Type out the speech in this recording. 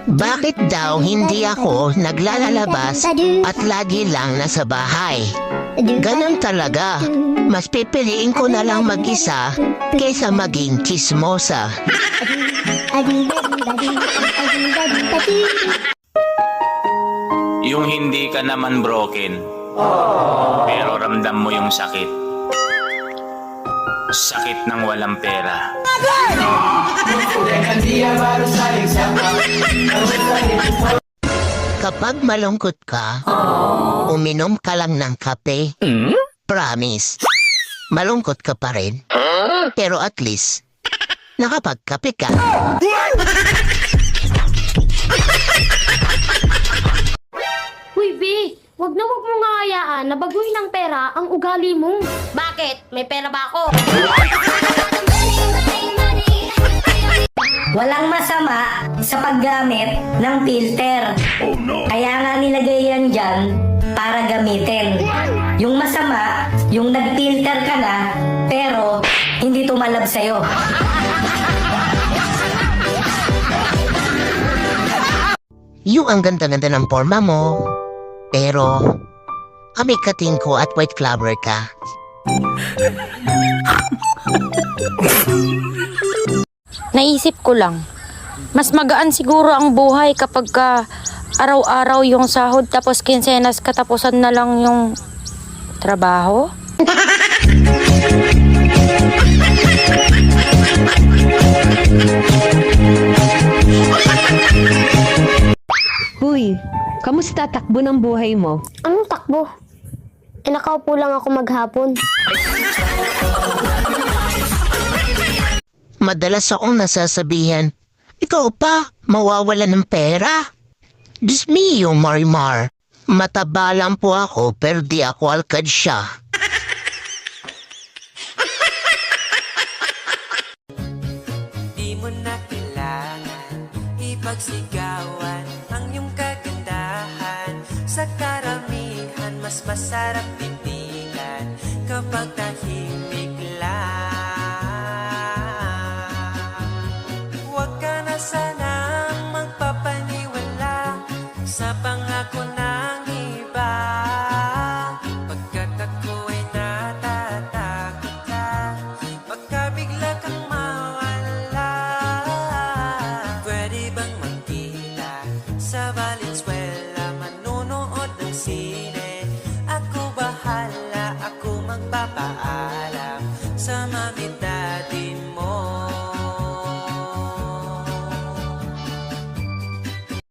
Bakit daw hindi ako naglalabas at lagi lang nasa bahay? Ganon talaga. Mas pipiliin ko na lang mag-isa kaysa maging chismosa. Yung hindi ka naman broken, pero ramdam mo yung sakit. Sakit ng walang pera. Kapag malungkot ka, uminom ka lang ng kape. Promise, malungkot ka pa rin. Pero at least, nakapagkape ka. Uy, B, wag mo nga hayaan na baguhin ng pera ang ugali mo. Bakit? May pera ba ako? Walang masama sa paggamit ng filter. Kaya nga nilagay yan dyan para gamitin. Yung masama, yung nag-filter ka na, pero hindi tumalab sa'yo. Yung ang ganda-ganda ng forma mo. Pero, kami kating ko at white flower ka. Naisip ko lang, mas magaan siguro ang buhay kapag araw-araw yung sahod tapos kinsenas katapusan na lang yung trabaho. Uy, kamusta takbo ng buhay mo? Anong takbo? Nakaupo lang ako maghapon. Madalas akong nasasabihan, ikaw pa, mawawala ng pera. Diyos mio, Marimar. Mataba lang po ako, pero di ako alkad siya. Di mo na kailangan ipagsigawan ang iyong kagandahan. Sa karamihan, mas masarap titigan kapag tahimik lang. Huwag ka na sanang magpapaniwala sa